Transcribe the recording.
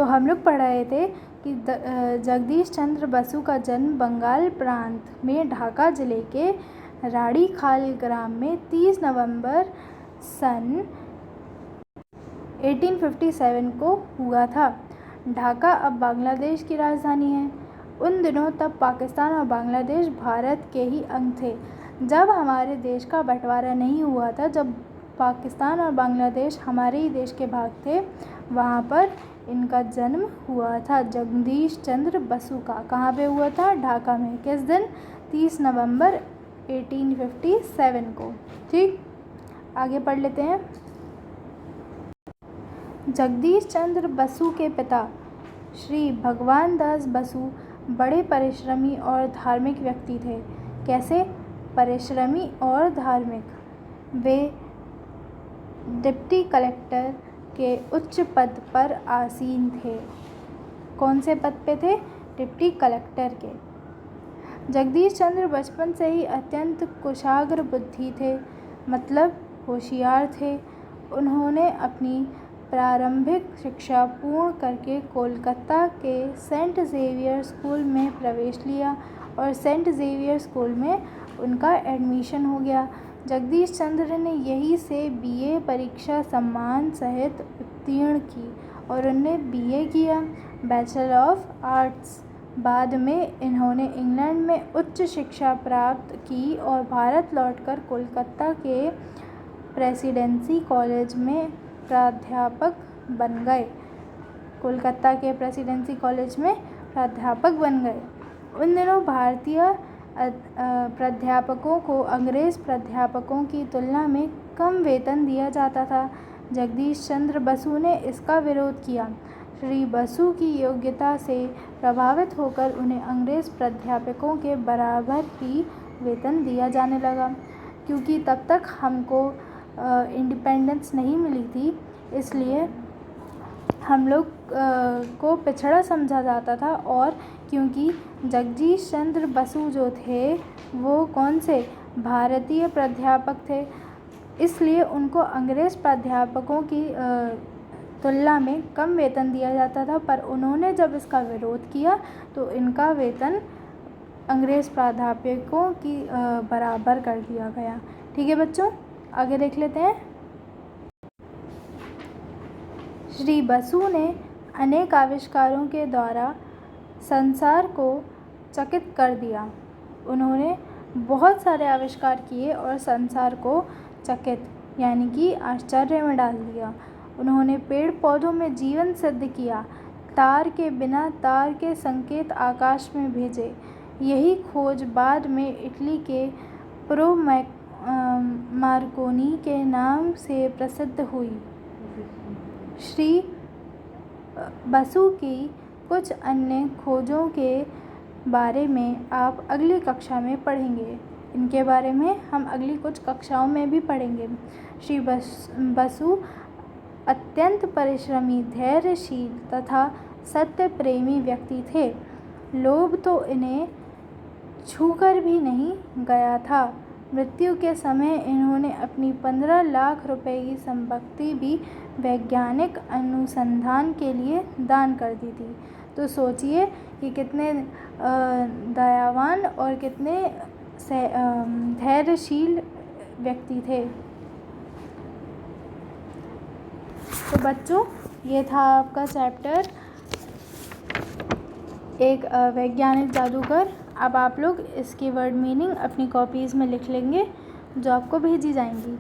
तो हम लोग पढ़ रहे थे कि जगदीश चंद्र बसु का जन्म बंगाल प्रांत में ढाका ज़िले के राड़ीखाल ग्राम में 30 नवंबर सन 1857 को हुआ था। ढाका अब बांग्लादेश की राजधानी है। उन दिनों तब पाकिस्तान और बांग्लादेश भारत के ही अंग थे। जब हमारे देश का बंटवारा नहीं हुआ था, जब पाकिस्तान और बांग्लादेश हमारे ही देश के भाग थे, वहाँ पर इनका जन्म हुआ था जगदीश चंद्र बसु का। कहाँ पे हुआ था? ढाका में। किस दिन? 30 नवंबर 1857 को। ठीक, आगे पढ़ लेते हैं। जगदीश चंद्र बसु के पिता श्री भगवान दास बसु बड़े परिश्रमी और धार्मिक व्यक्ति थे। कैसे परिश्रमी और धार्मिक? वे डिप्टी कलेक्टर के उच्च पद पर आसीन थे। कौन से पद पे थे? डिप्टी कलेक्टर के। जगदीश चंद्र बचपन से ही अत्यंत कुशाग्र बुद्धि थे, मतलब होशियार थे। उन्होंने अपनी प्रारंभिक शिक्षा पूर्ण करके कोलकाता के सेंट ज़ेवियर स्कूल में प्रवेश लिया और सेंट ज़ेवियर स्कूल में उनका एडमिशन हो गया। जगदीश चंद्र ने यहीं से बीए परीक्षा सम्मान सहित उत्तीर्ण की और उन्होंने बीए किया, बैचलर ऑफ आर्ट्स। बाद में इन्होंने इंग्लैंड में उच्च शिक्षा प्राप्त की और भारत लौटकर कोलकाता के प्रेसिडेंसी कॉलेज में प्राध्यापक बन गए। कोलकाता के प्रेसिडेंसी कॉलेज में प्राध्यापक बन गए। उन दिनों भारतीय प्राध्यापकों को अंग्रेज़ प्राध्यापकों की तुलना में कम वेतन दिया जाता था। जगदीश चंद्र बसु ने इसका विरोध किया। श्री बसु की योग्यता से प्रभावित होकर उन्हें अंग्रेज़ प्राध्यापकों के बराबर ही वेतन दिया जाने लगा। क्योंकि तब तक हमको इंडिपेंडेंस नहीं मिली थी, इसलिए हम लोग को पिछड़ा समझा जाता था। और क्योंकि जगदीश चंद्र बसु जो थे वो कौन से भारतीय प्राध्यापक थे, इसलिए उनको अंग्रेज़ प्राध्यापकों की तुलना में कम वेतन दिया जाता था। पर उन्होंने जब इसका विरोध किया तो इनका वेतन अंग्रेज़ प्राध्यापकों की बराबर कर दिया गया। ठीक है बच्चों, आगे देख लेते हैं। श्री बसु ने अनेक आविष्कारों के द्वारा संसार को चकित कर दिया। उन्होंने बहुत सारे आविष्कार किए और संसार को चकित यानी कि आश्चर्य में डाल दिया। उन्होंने पेड़ पौधों में जीवन सिद्ध किया, तार के बिना तार के संकेत आकाश में भेजे। यही खोज बाद में इटली के प्रो मार्कोनी के नाम से प्रसिद्ध हुई। श्री बसु की कुछ अन्य खोजों के बारे में आप अगली कक्षा में पढ़ेंगे। इनके बारे में हम अगली कुछ कक्षाओं में भी पढ़ेंगे। श्री बसु अत्यंत परिश्रमी, धैर्यशील तथा सत्य प्रेमी व्यक्ति थे। लोभ तो इन्हें छूकर भी नहीं गया था। मृत्यु के समय इन्होंने अपनी 15 लाख रुपए की संपत्ति भी वैज्ञानिक अनुसंधान के लिए दान कर दी थी। तो सोचिए कि कितने दयावान और कितने धैर्यशील व्यक्ति थे। तो बच्चों, ये था आपका चैप्टर एक वैज्ञानिक जादूगर। अब आप लोग इसकी वर्ड मीनिंग अपनी कॉपीज़ में लिख लेंगे जो आपको भेजी जाएंगी।